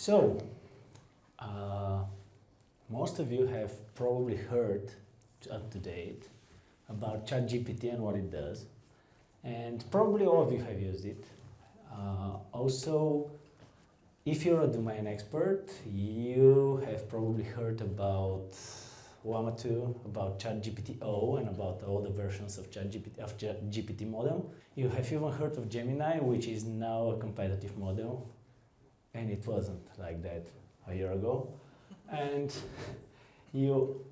So, most of you have probably heard up to date about ChatGPT and what it does, and probably all of you have used it. Also, if you're a domain expert, you have probably heard about WAMA 2, about ChatGPT-O, and about all the versions of GPT model. You have even heard of Gemini, which is now a competitive model, and it wasn't like that a year ago. And you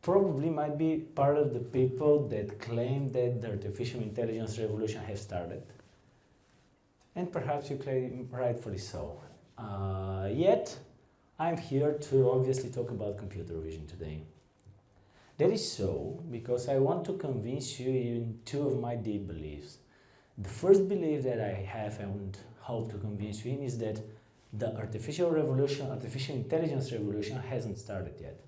probably might be part of the people that claim that the artificial intelligence revolution has started. And perhaps you claim rightfully so. Yet, I'm here to obviously talk about computer vision today. That is so because I want to convince you in two of my deep beliefs. The first belief that I have and hope to convince you in is that the artificial intelligence revolution hasn't started yet.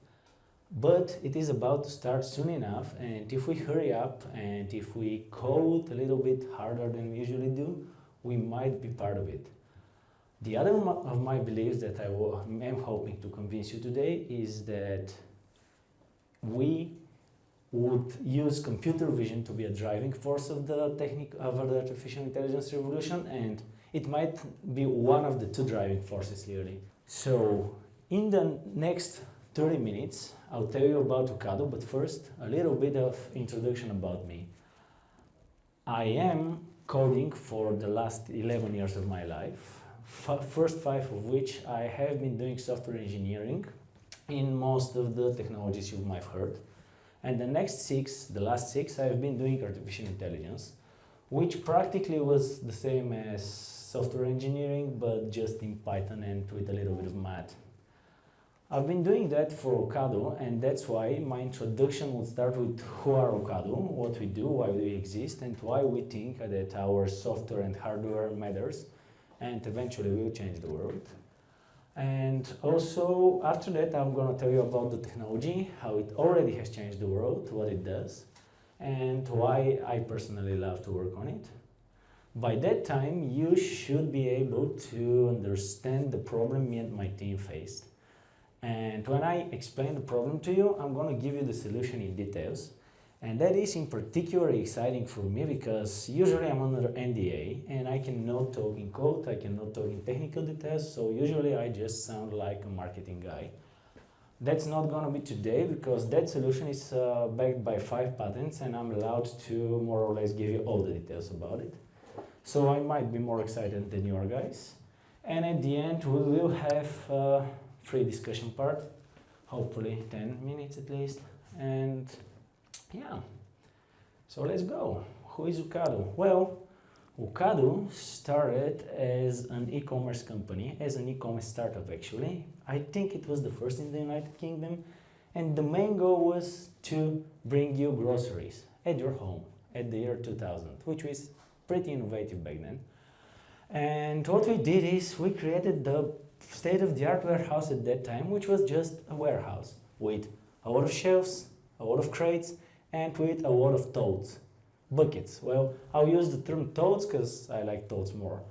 But it is about to start soon enough, and if we hurry up and if we code a little bit harder than we usually do, we might be part of it. The other of my beliefs that I am hoping to convince you today is that we would use computer vision to be a driving force of the artificial intelligence revolution, and it might be one of the two driving forces, really. So, in the next 30 minutes, I'll tell you about Ocado, but first, a little bit of introduction about me. I am coding for the last 11 years of my life, first 5 of which I have been doing software engineering in most of the technologies you might have heard. And the last 6, I've been doing artificial intelligence, which practically was the same as software engineering, but just in Python and with a little bit of math. I've been doing that for Ocado, and that's why my introduction would start with who are Ocado, what we do, why we exist, and why we think that our software and hardware matters, and eventually will change the world. And also, after that, I'm going to tell you about the technology, how it already has changed the world, what it does, and why I personally love to work on it. By that time, you should be able to understand the problem me and my team faced. And when I explain the problem to you, I'm going to give you the solution in details. And that is in particular exciting for me because usually I'm under NDA and I cannot talk in code, I cannot talk in technical details, so usually I just sound like a marketing guy. That's not going to be today because that solution is backed by 5 patents and I'm allowed to more or less give you all the details about it. So I might be more excited than you are guys. And at the end we will have a free discussion part, hopefully 10 minutes at least. And yeah, so let's go. Who is Ocado? Well, Ocado started as an e-commerce company, as an e-commerce startup actually. I think it was the first in the United Kingdom. And the main goal was to bring you groceries at your home at the year 2000, which was pretty innovative back then. And what we did is we created the state-of-the-art warehouse at that time, which was just a warehouse with a lot of shelves, a lot of crates, and with a lot of totes, buckets. Well, I'll use the term totes because I like totes more.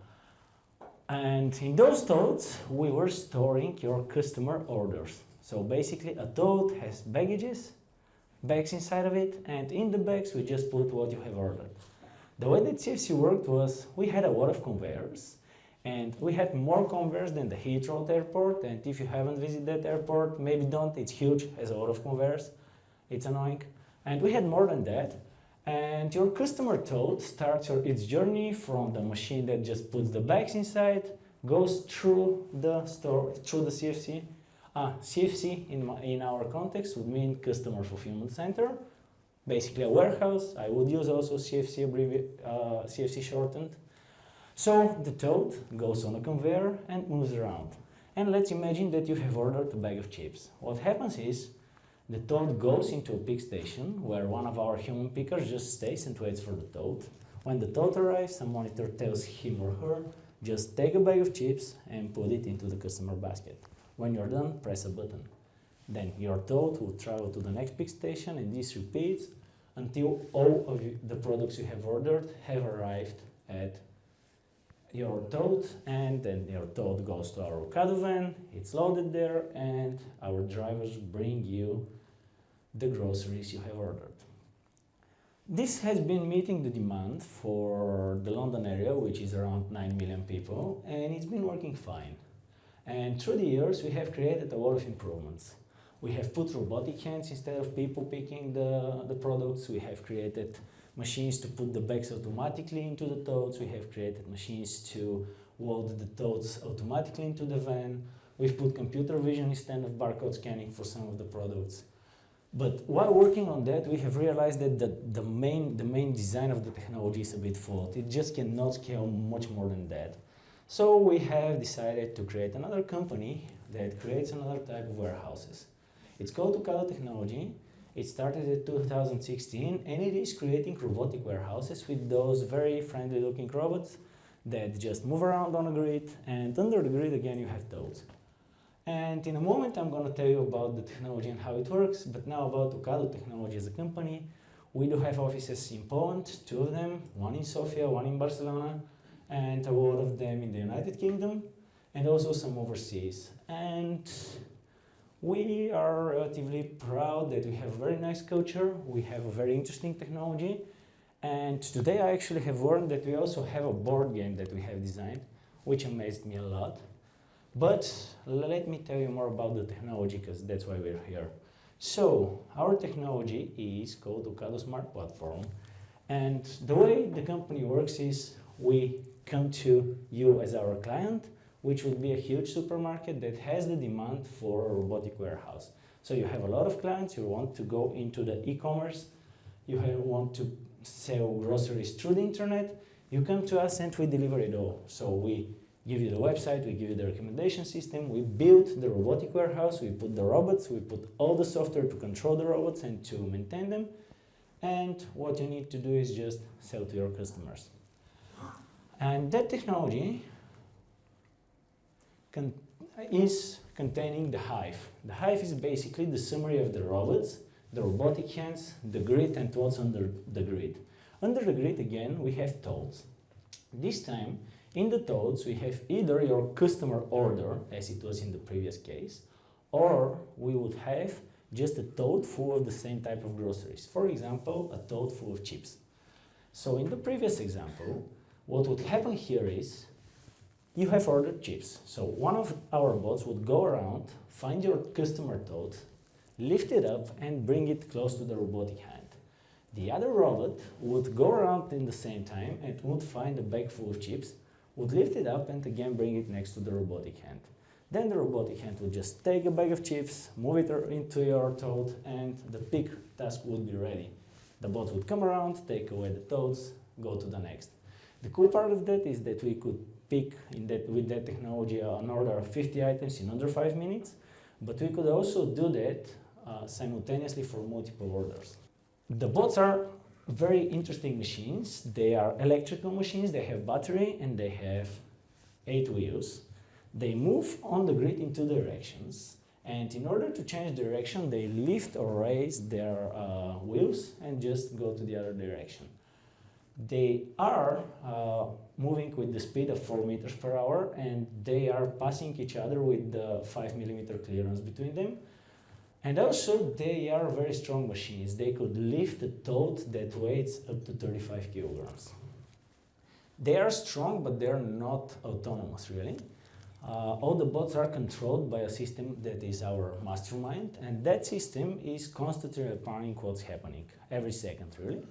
And in those totes, we were storing your customer orders. So basically, a tote has bags inside of it, and in the bags, we just put what you have ordered. The way that CFC worked was we had a lot of conveyors, and we had more conveyors than the Heathrow airport, and if you haven't visited that airport, maybe don't, it's huge, has a lot of conveyors, it's annoying. And we had more than that, and your customer tote starts its journey from the machine that just puts the bags inside, goes through the store, through the CFC. CFC in our context would mean Customer Fulfillment Center, basically a warehouse. I would use also CFC shortened. So the tote goes on a conveyor and moves around. And let's imagine that you have ordered a bag of chips. What happens is the tote goes into a pick station where one of our human pickers just stays and waits for the tote. When the tote arrives, a monitor tells him or her, just take a bag of chips and put it into the customer basket. When you're done, press a button. Then your tote will travel to the next pick station and this repeats until all of the products you have ordered have arrived at your tote, and then your tote goes to our Ocado van, it's loaded there, and our drivers bring you the groceries you have ordered. This has been meeting the demand for the London area, which is around 9 million people, and it's been working fine. And through the years, we have created a lot of improvements. We have put robotic hands instead of people picking the products. We have created machines to put the bags automatically into the totes. We have created machines to load the totes automatically into the van. We've put computer vision instead of barcode scanning for some of the products. But while working on that, we have realized that the main design of the technology is a bit flawed. It just cannot scale much more than that. So we have decided to create another company that creates another type of warehouses. It's called Ocado Technology. It started in 2016, and it is creating robotic warehouses with those very friendly looking robots that just move around on a grid, and under the grid again you have totes. And in a moment I'm going to tell you about the technology and how it works, but now about Ocado Technology as a company. We do have offices in Poland, 2 of them, one in Sofia, one in Barcelona, and a lot of them in the United Kingdom, and also some overseas. And we are relatively proud that we have a very nice culture, we have a very interesting technology, and today I actually have learned that we also have a board game that we have designed, which amazed me a lot. But let me tell you more about the technology, because that's why we're here. So, our technology is called Ocado Smart Platform, and the way the company works is we come to you as our client, which would be a huge supermarket that has the demand for a robotic warehouse. So you have a lot of clients, you want to go into the e-commerce, you want to sell groceries through the internet, you come to us and we deliver it all. So we give you the website, we give you the recommendation system, we build the robotic warehouse, we put the robots, we put all the software to control the robots and to maintain them, and what you need to do is just sell to your customers. And that technology is containing the Hive. The Hive is basically the summary of the robots, the robotic hands, the grid, and what's under the grid. Under the grid again we have totes. This time in the totes we have either your customer order, as it was in the previous case, or we would have just a tote full of the same type of groceries. For example, a tote full of chips. So in the previous example, what would happen here is you have ordered chips. So one of our bots would go around, find your customer tote, lift it up and bring it close to the robotic hand. The other robot would go around in the same time and would find a bag full of chips, would lift it up and again bring it next to the robotic hand. Then the robotic hand would just take a bag of chips, move it into your tote, and the pick task would be ready. The bot would come around, take away the totes, go to the next. The cool part of that is that we could pick with that technology an order of 50 items in under 5 minutes, but we could also do that simultaneously for multiple orders. The bots are very interesting machines. They are electrical machines, they have battery and they have 8 wheels. They move on the grid in 2 directions, and in order to change direction they lift or raise their wheels and just go to the other direction. They are moving with the speed of 4 meters per hour, and they are passing each other with the 5mm clearance between them. And also they are very strong machines. They could lift a tote that weighs up to 35 kilograms. They are strong, but they are not autonomous really. All the bots are controlled by a system that is our mastermind, and that system is constantly repairing what's happening every second really.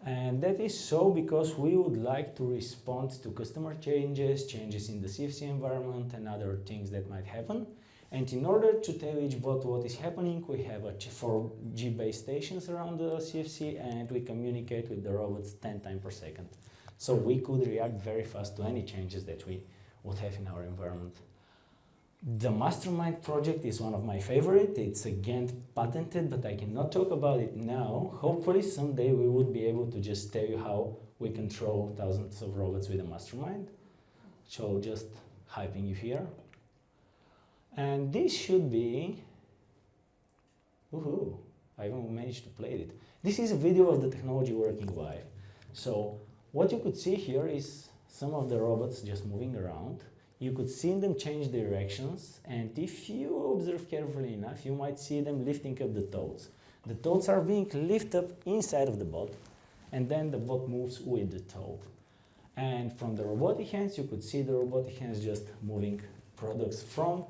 And that is so because we would like to respond to customer changes in the CFC environment and other things that might happen. And in order to tell each bot what is happening, we have 4 G-base stations around the CFC, and we communicate with the robots 10 times per second. So we could react very fast to any changes that we would have in our environment. The Mastermind project is one of my favorites. It's again patented, but I cannot talk about it now. Hopefully someday we would be able to just tell you how we control thousands of robots with a Mastermind. So just hyping you here. And this should be, woohoo, I even managed to play it. This is a video of the technology working live. So what you could see here is some of the robots just moving around. You could see them change directions, and if you observe carefully enough, you might see them lifting up the toads. The toads are being lifted up inside of the bot, and then the bot moves with the toad. And from the robotic hands, you could see the robotic hands just moving products from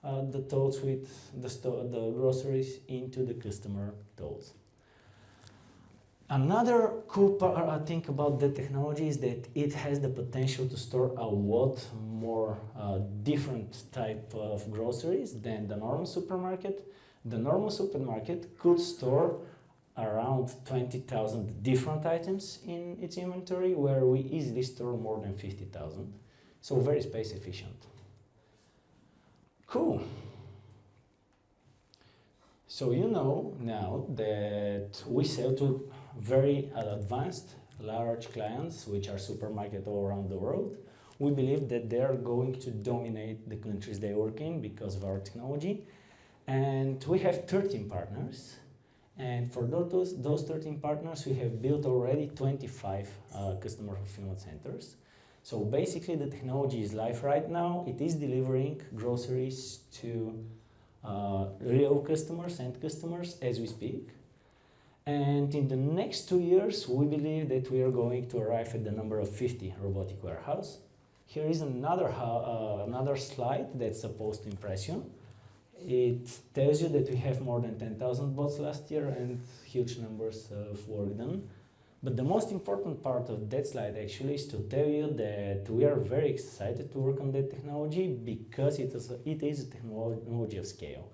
the toads with the groceries into the customer toads. Another cool thing about the technology is that it has the potential to store a lot more different type of groceries than the normal supermarket. The normal supermarket could store around 20,000 different items in its inventory, where we easily store more than 50,000. So very space efficient. Cool. So you know now that we sell to very advanced, large clients, which are supermarkets all around the world. We believe that they are going to dominate the countries they work in because of our technology. And we have 13 partners. And for those 13 partners, we have built already 25 customer fulfillment centers. So basically, the technology is live right now. It is delivering groceries to real customers and customers as we speak. And in the next 2 years, we believe that we are going to arrive at the number of 50 robotic warehouse. Here is another slide that's supposed to impress you. It tells you that we have more than 10,000 bots last year and huge numbers of work done. But the most important part of that slide actually is to tell you that we are very excited to work on that technology because it is a technology of scale.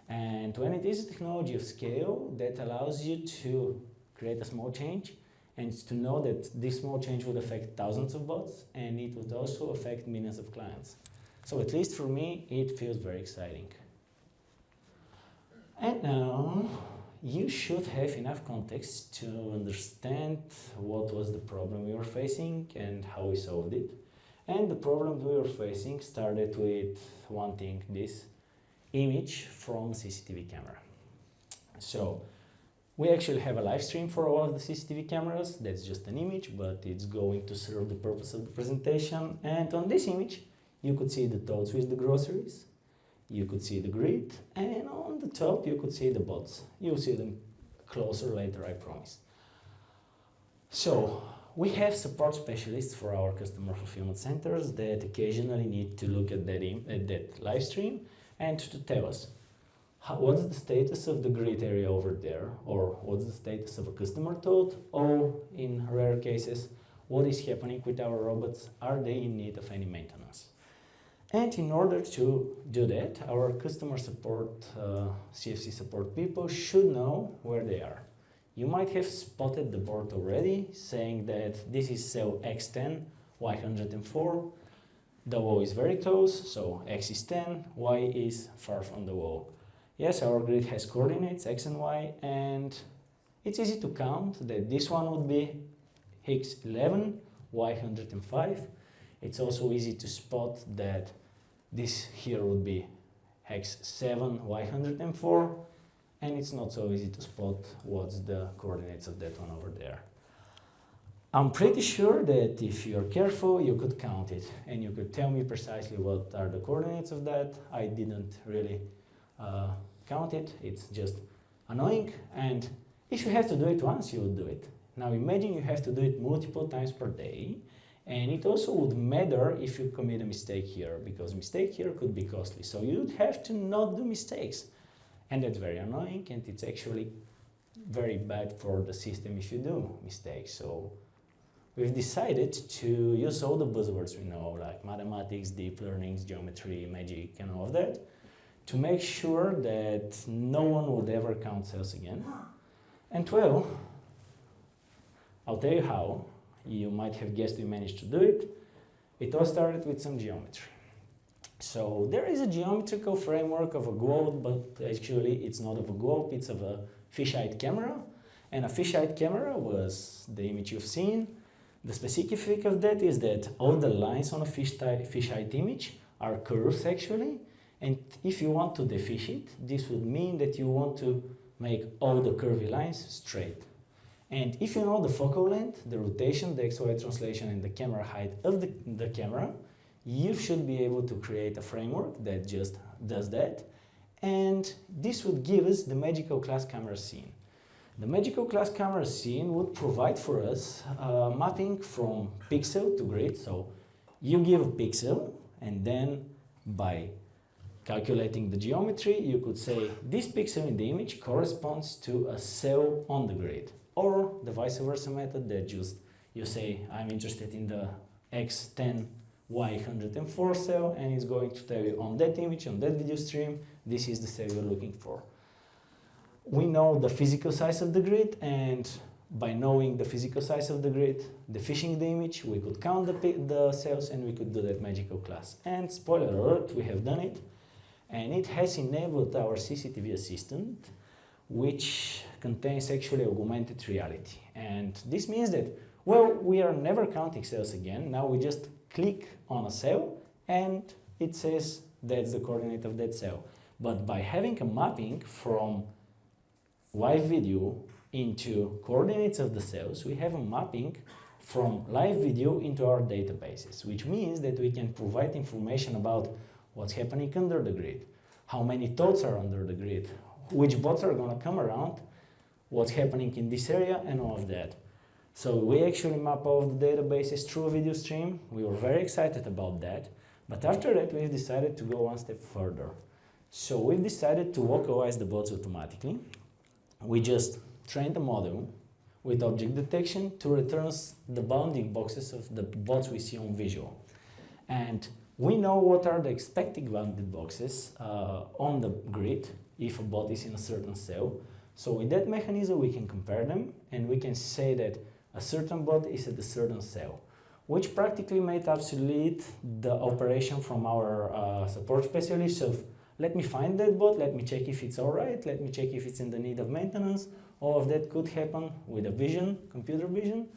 And when it is a technology of scale, that allows you to create a small change and to know that this small change would affect thousands of bots, and it would also affect millions of clients. So at least for me, it feels very exciting. And now, you should have enough context to understand what was the problem we were facing and how we solved it. And the problem we were facing started with one thing, this image from CCTV camera. So we actually have a live stream for all of the CCTV cameras. That's just an image, but it's going to serve the purpose of the presentation. And on this image, you could see the toads with the groceries. You could see the grid, and on the top you could see the bots. You'll see them closer later, I promise. So we have support specialists for our customer fulfillment centers that occasionally need to look at that live stream and to tell us what's the status of the grid area over there, or what's the status of a customer toad, or in rare cases, what is happening with our robots, are they in need of any maintenance? And in order to do that, our customer support, CFC support people should know where they are. You might have spotted the board already, saying that this is cell X10, Y104. The wall is very close, so X is 10, Y is far from the wall. Yes, our grid has coordinates, X and Y, and it's easy to count that this one would be X11, Y105. It's also easy to spot that this here would be X7, Y104, and it's not so easy to spot what's the coordinates of that one over there. I'm pretty sure that if you're careful, you could count it, and you could tell me precisely what are the coordinates of that. I didn't really count it, it's just annoying, and if you have to do it once, you would do it. Now imagine you have to do it multiple times per day, and it also would matter if you commit a mistake here, because mistake here could be costly. So you would have to not do mistakes, and that's very annoying, and it's actually very bad for the system if you do mistakes. So we've decided to use all the buzzwords we know, like mathematics, deep learning, geometry, magic, and all of that, to make sure that no one would ever count cells again. And well, I'll tell you how. You might have guessed we managed to do it. It all started with some geometry. So there is a geometrical framework of a globe, but actually it's not of a globe, it's of a fisheye camera. And a fisheye camera was the image you've seen. The specific of that is that all the lines on a fisheye image are curves actually. And if you want to defish it, this would mean that you want to make all the curvy lines straight. And if you know the focal length, the rotation, the XY translation, and the camera height of the camera, you should be able to create a framework that just does that. And this would give us the magical class camera scene. The magical class camera scene would provide for us mapping from pixel to grid. So you give a pixel, and then by calculating the geometry, you could say this pixel in the image corresponds to a cell on the grid. Or the vice versa method that just you say, I'm interested in the X10 Y104 cell, and it's going to tell you on that image, on that video stream, this is the cell you're looking for. We know the physical size of the grid, and by knowing the physical size of the grid, the fishing the image, we could count the cells, and we could do that magical class. And spoiler alert, we have done it, and it has enabled our CCTV assistant, which contains actually augmented reality. And this means that, well, we are never counting cells again. Now we just click on a cell and it says that's the coordinate of that cell. But by having a mapping from live video into coordinates of the cells, we have a mapping from live video into our databases, which means that we can provide information about what's happening under the grid, how many thoughts are under the grid, which bots are going to come around, what's happening in this area, and all of that. So we actually map all of the databases through a video stream. We were very excited about that. But after that, we've decided to go one step further. So we've decided to localize the bots automatically. We just trained the model with object detection to return the bounding boxes of the bots we see on visual. And we know what are the expected bounded boxes on the grid if a bot is in a certain cell. So with that mechanism, we can compare them, and we can say that a certain bot is at a certain cell, which practically made obsolete the operation from our support specialist of let me find that bot, let me check if it's all right, let me check if it's in the need of maintenance. All of that could happen with a vision, computer vision.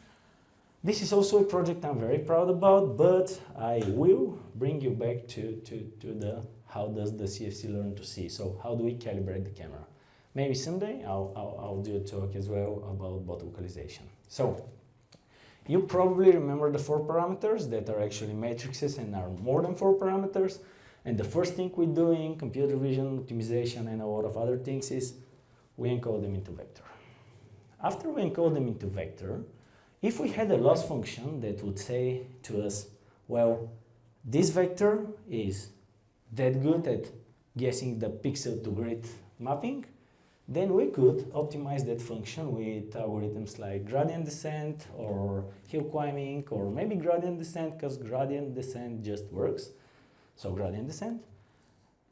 This is also a project I'm very proud about, but I will bring you back to the how does the CFC learn to see. So how do we calibrate the camera? Maybe someday I'll do a talk as well about bot localization. So you probably remember the 4 parameters that are actually matrices and are more than 4 parameters. And the first thing we do in computer vision, optimization, and a lot of other things is we encode them into vector. After we encode them into vector, if we had a loss function that would say to us, well, this vector is that good at guessing the pixel to grid mapping, then we could optimize that function with algorithms like gradient descent or hill climbing, or maybe gradient descent, because gradient descent just works. So gradient descent.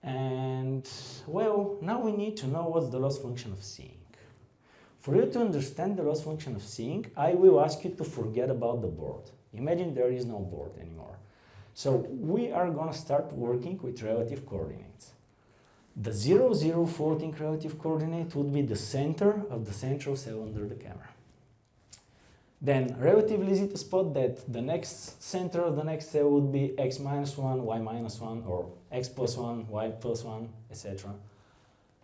And well, now we need to know what's the loss function of seeing. For you to understand the loss function of seeing, I will ask you to forget about the board. Imagine there is no board anymore. So we are going to start working with relative coordinates. The 0, 0 floating relative coordinate would be the center of the central cell under the camera. Then relatively easy to spot that the next center of the next cell would be x minus 1, y minus 1, or x plus 1, y plus 1, etc.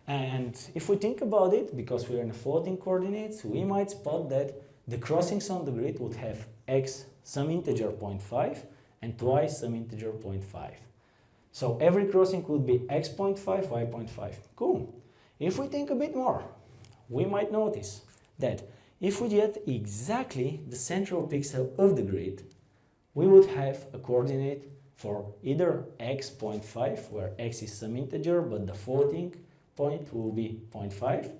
And if we think about it, because we're in floating coordinates, we might spot that the crossings on the grid would have x some integer 0.5 and y some integer 0.5. So every crossing would be x 0.5, y 0.5. Cool. If we think a bit more, we might notice that if we get exactly the central pixel of the grid, we would have a coordinate for either x 0.5, where x is some integer, but the floating point will be 0.5,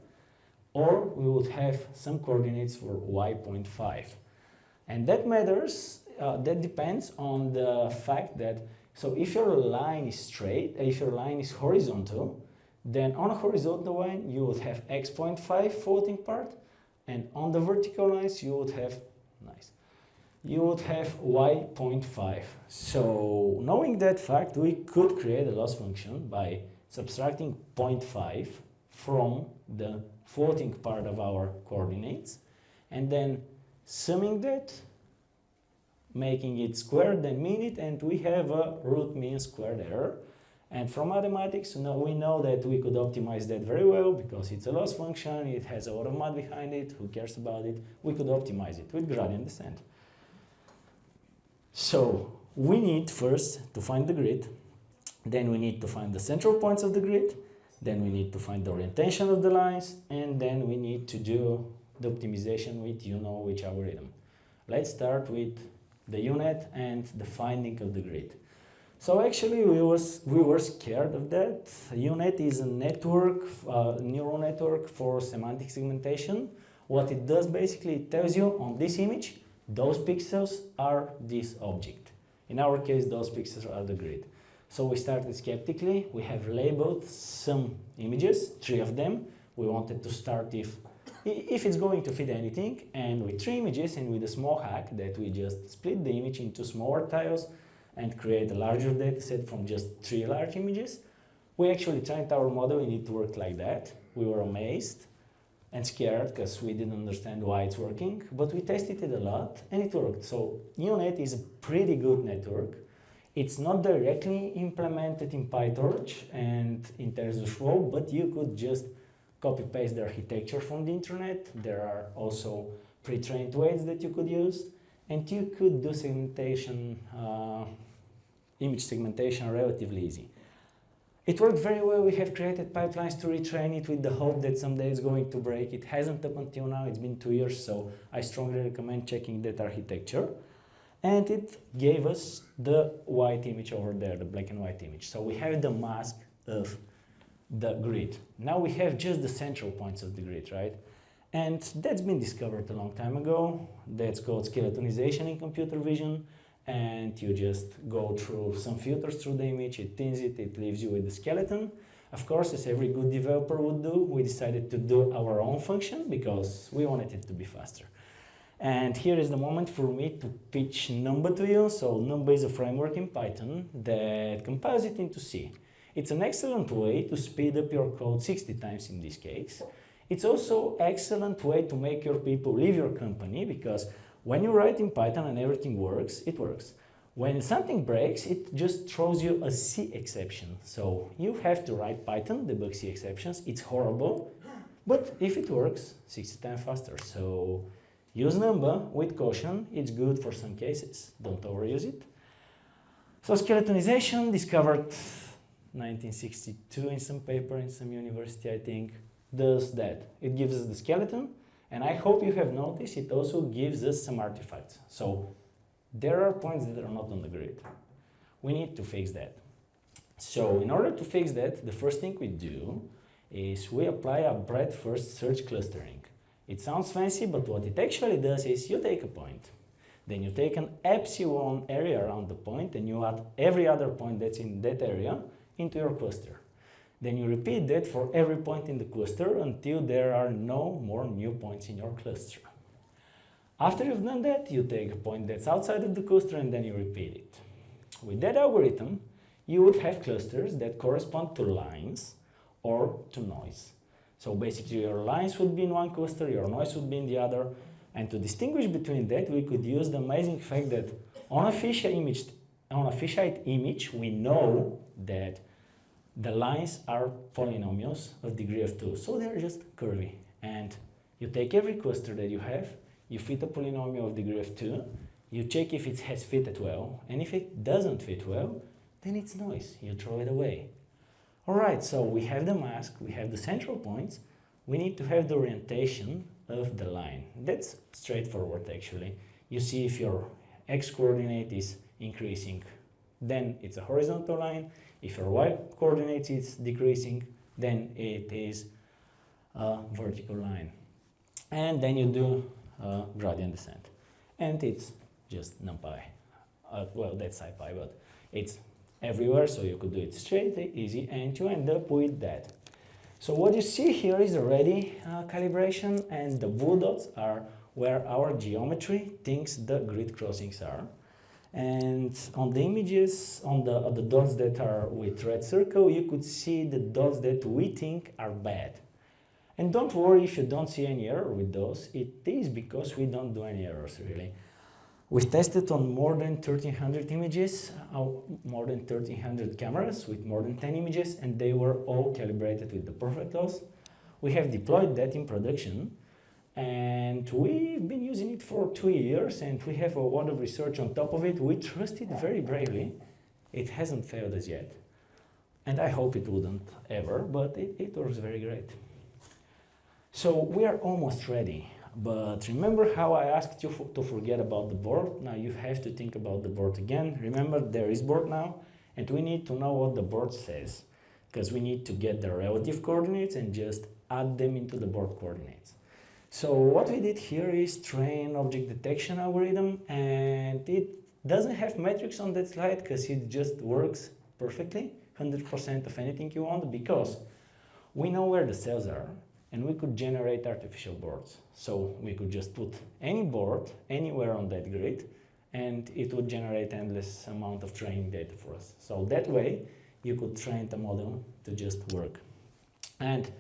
or we would have some coordinates for y 0.5. And that matters, that depends on the fact that, so if your line is straight, if your line is horizontal, then on a horizontal line you would have x 0.5 floating part, and on the vertical lines you would have, you would have y 0.5. So knowing that fact, we could create a loss function by subtracting 0.5 from the floating part of our coordinates, and then summing that, making it squared, then mean it, and we have a root mean squared error. And from mathematics, we know that we could optimize that very well because it's a loss function, it has a lot of math behind it, who cares about it? We could optimize it with gradient descent. So we need first to find the grid, then we need to find the central points of the grid, then we need to find the orientation of the lines, and then we need to do the optimization with which algorithm. Let's start with the UNet and the finding of the grid. So actually we were scared of that. UNet is a network, neural network for semantic segmentation. What it does basically, it tells you on this image, those pixels are this object. In our case, those pixels are the grid. So we started skeptically. We have labeled some images, 3 of them. We wanted to start if it's going to fit anything, and with 3 images and with a small hack that we just split the image into smaller tiles and create a larger data set from just 3 large images. We actually trained our model and it worked like that. We were amazed and scared because we didn't understand why it's working, but we tested it a lot and it worked. So UNet is a pretty good network. It's not directly implemented in PyTorch and in TensorFlow, but you could just copy-paste the architecture from the internet. There are also pre-trained weights that you could use, and you could do segmentation, image segmentation relatively easy. It worked very well. We have created pipelines to retrain it with the hope that someday it's going to break. It hasn't up until now. It's been 2 years, so I strongly recommend checking that architecture. And it gave us the white image over there, the black and white image. So we have the mask of the grid. Now we have just the central points of the grid, right? And that's been discovered a long time ago. That's called skeletonization in computer vision. And you just go through some filters through the image, it thins it, it leaves you with the skeleton. Of course, as every good developer would do, we decided to do our own function because we wanted it to be faster. And here is the moment for me to pitch Numba to you. So Numba is a framework in Python that compiles it into C. It's an excellent way to speed up your code 60 times in this case. It's also an excellent way to make your people leave your company, because when you write in Python and everything works, it works. When something breaks, it just throws you a C exception. So you have to write Python, debug C exceptions. It's horrible, but if it works, 60 times faster. So use Numba with caution. It's good for some cases. Don't overuse it. So skeletonization, discovered 1962 in some paper in some university, I think, does that. It gives us the skeleton. And I hope you have noticed it also gives us some artifacts. So there are points that are not on the grid. We need to fix that. So in order to fix that, the first thing we do is we apply a breadth-first search clustering. It sounds fancy, but what it actually does is you take a point. Then you take an epsilon area around the point and you add every other point that's in that area into your cluster. Then you repeat that for every point in the cluster until there are no more new points in your cluster. After you've done that, you take a point that's outside of the cluster and then you repeat it. With that algorithm, you would have clusters that correspond to lines or to noise. So basically your lines would be in one cluster, your noise would be in the other. And to distinguish between that, we could use the amazing fact that on a fisheye image, we know that the lines are polynomials of degree of 2, so they're just curvy. And you take every cluster that you have, you fit a polynomial of degree of 2, you check if it has fitted well, and if it doesn't fit well, then it's noise, you throw it away. Alright, so we have the mask, we have the central points, we need to have the orientation of the line. That's straightforward actually. You see if your x-coordinate is increasing, then it's a horizontal line. If your y-coordinate is decreasing, then it is a vertical line. And then you do gradient descent. And it's just NumPy. Well, that's SciPy, but it's everywhere, so you could do it straight, easy, and you end up with that. So what you see here is already calibration, and the blue dots are where our geometry thinks the grid crossings are. And on the images, on the dots that are with red circle, you could see the dots that we think are bad. And don't worry if you don't see any error with those. It is because we don't do any errors, really. We've tested on more than 1,300 images, more than 1,300 cameras with more than 10 images, and they were all calibrated with the perfect loss. We have deployed that in production, and we've been using it for 2 years, and we have a lot of research on top of it. We trust it very bravely. It hasn't failed us yet, and I hope it wouldn't ever, but it works very great. So we are almost ready. But remember how I asked you to forget about the board? Now you have to think about the board again. Remember, there is board now, and we need to know what the board says, because we need to get the relative coordinates and just add them into the board coordinates. So what we did here is train object detection algorithm, and it doesn't have metrics on that slide because it just works perfectly, 100% of anything you want, because we know where the cells are, and we could generate artificial boards. So we could just put any board anywhere on that grid, and it would generate endless amount of training data for us. So that way, you could train the model to just work. And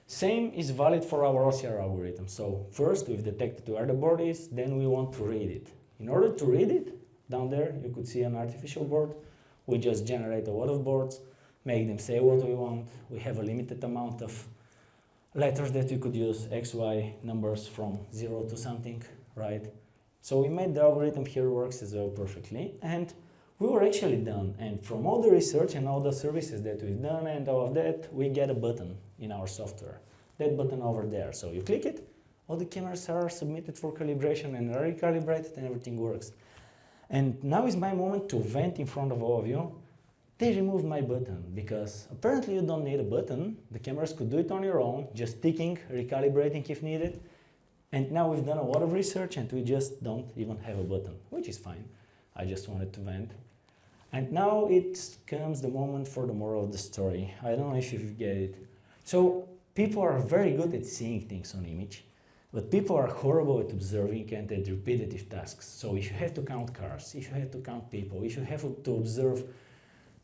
same is valid for our OCR algorithm. So first, we've detected where the board is, then we want to read it. In order to read it, down there, you could see an artificial board. We just generate a lot of boards, make them say what we want. We have a limited amount of letters that we could use, X, Y, numbers from 0 to something, right? So we made the algorithm here works as well perfectly, and we were actually done. And from all the research and all the services that we've done and all of that, we get a button in our software. That button over there. So you click it, all the cameras are submitted for calibration and are recalibrated, and everything works. And now is my moment to vent in front of all of you. They removed my button because apparently you don't need a button. The cameras could do it on your own, just ticking, recalibrating if needed. And now we've done a lot of research and we just don't even have a button, which is fine. I just wanted to vent. And now it comes the moment for the moral of the story. I don't know if you get it. So people are very good at seeing things on image, but people are horrible at observing and at repetitive tasks. So if you have to count cars, if you have to count people, if you have to observe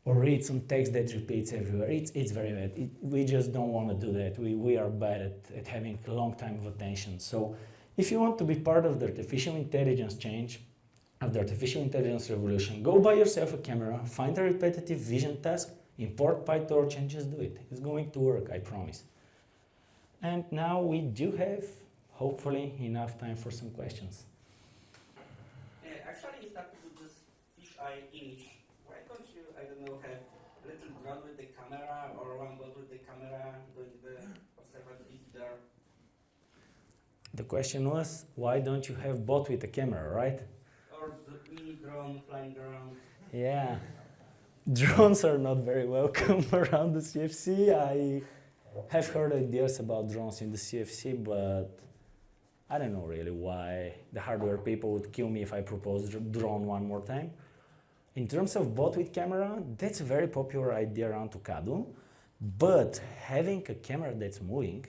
or read some text that repeats everywhere, it's very bad. We just don't want to do that. We are bad at having a long time of attention. So if you want to be part of the artificial intelligence change, of the artificial intelligence revolution, go buy yourself a camera, find a repetitive vision task, import PyTorch, and just do it. It's going to work, I promise. And now we do have, hopefully, enough time for some questions. Actually, you started with this fisheye image. Why don't you, I don't know, have a little drone with the camera or one bot with the camera doing the observability there? The question was, why don't you have bot with a camera, right? Or the mini drone flying around? Yeah, drones are not very welcome around the CFC. I have heard ideas about drones in the CFC, but I don't know really why the hardware people would kill me if I proposed drone one more time. In terms of bot with camera, that's a very popular idea around Ocado, but having a camera that's moving,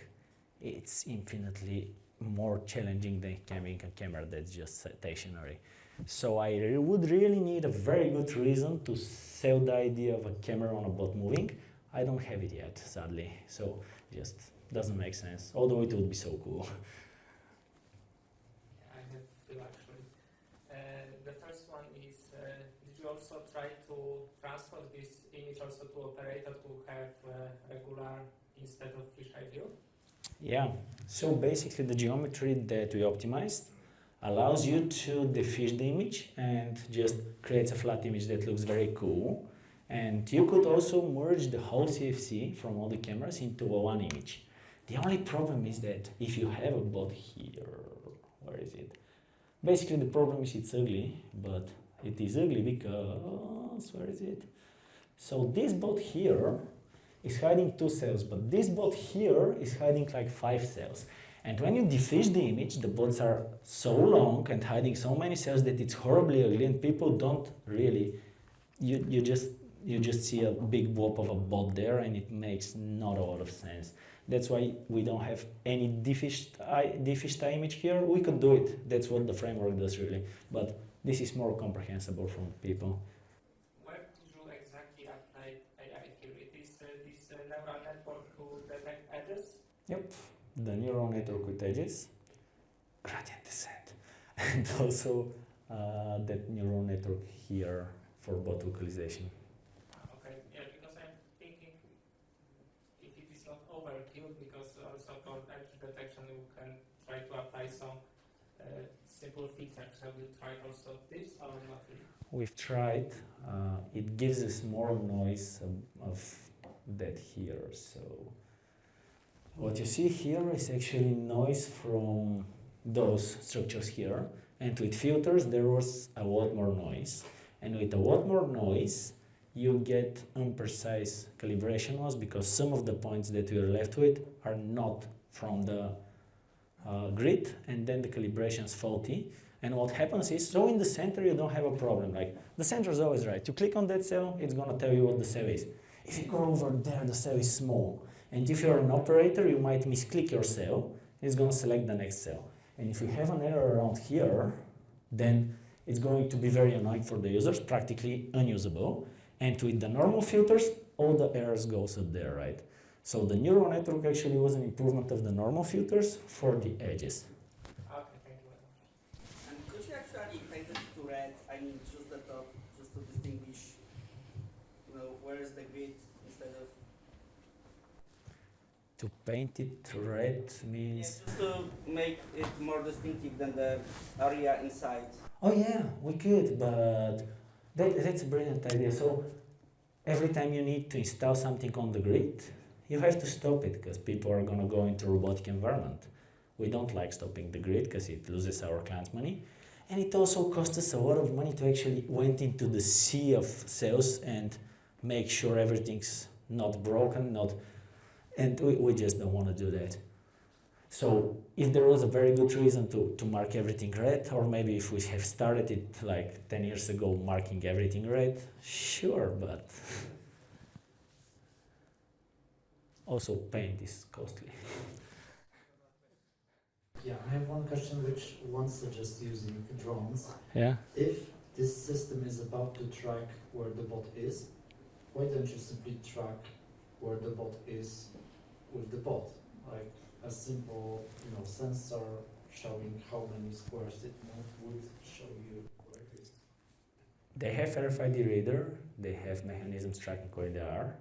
it's infinitely more challenging than having a camera that's just stationary. So I would really need a very good reason to sell the idea of a camera on a bot moving. I don't have it yet, sadly, so just doesn't make sense, although it would be so cool. I have two actually. The first one is, did you also try to transfer this image also to operator to have regular instead of fisheye view? Yeah, so basically the geometry that we optimized allows you to defish the image and just creates a flat image that looks very cool. And you could also merge the whole CFC from all the cameras into one image. The only problem is that if you have a bot here, where is it? Basically the problem is it's ugly, but it is ugly because, where is it? So this bot here is hiding 2 cells, but this bot here is hiding like 5 cells. And when you defish the image, the bots are so long and hiding so many cells that it's horribly ugly, and people don't really, you just see a big blob of a bot there, and it makes not a lot of sense. That's why we don't have any defished image here. We could do it. That's what the framework does really, but this is more comprehensible for people. Where did you exactly apply AI here? It is this neural network to detect edges? Yep, the neural network with edges, gradient descent, and also that neural network here for bot localization. Okay, yeah, because I'm thinking if it is not overkill, because also for edge detection you can try to apply some simple features. Have you tried also this or not really? We've tried. It gives us more noise of that here. So what you see here is actually noise from those structures here. And with filters, there was a lot more noise. And with a lot more noise, you get imprecise calibration loss because some of the points that we are left with are not from the grid, and then the calibration is faulty. And what happens is, so in the center you don't have a problem. Like the center is always right. You click on that cell, it's gonna tell you what the cell is. If you go over there, the cell is small. And if you're an operator, you might misclick your cell. It's gonna select the next cell. And if you have an error around here, then it's going to be very annoying for the users, practically unusable. And with the normal filters, all the errors goes up there, right? So the neural network actually was an improvement of the normal filters for the edges. Okay, thank you very much. And could you actually paint it to red? I mean, just the top, just to distinguish, where is the grid instead of... To paint it red means... Yeah, just to make it more distinctive than the area inside. Oh yeah, we could, but that's a brilliant idea. So every time you need to install something on the grid, you have to stop it because people are going to go into robotic environment. We don't like stopping the grid because it loses our clients' money. And it also costs us a lot of money to actually went into the sea of cells and make sure everything's not broken, and we just don't want to do that. So if there was a very good reason to mark everything red, or maybe if we have started it like 10 years ago marking everything red, sure, but also paint is costly. Yeah, I have one question which one suggests using drones. Yeah. If this system is about to track where the bot is, why don't you simply track where the bot is with the bot? Like a simple, sensor showing how many squares it moved would show you where it is. They have RFID reader, they have mechanisms tracking where they are,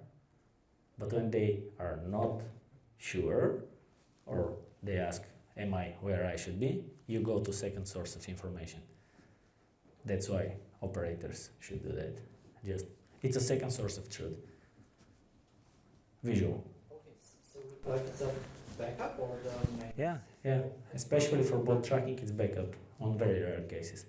but when they are not sure, or they ask, am I where I should be, you go to second source of information. That's why operators should do that. It's a second source of truth. Visual. Okay, so like it's a backup or the main? Yeah. Especially for bot tracking, it's backup on very rare cases.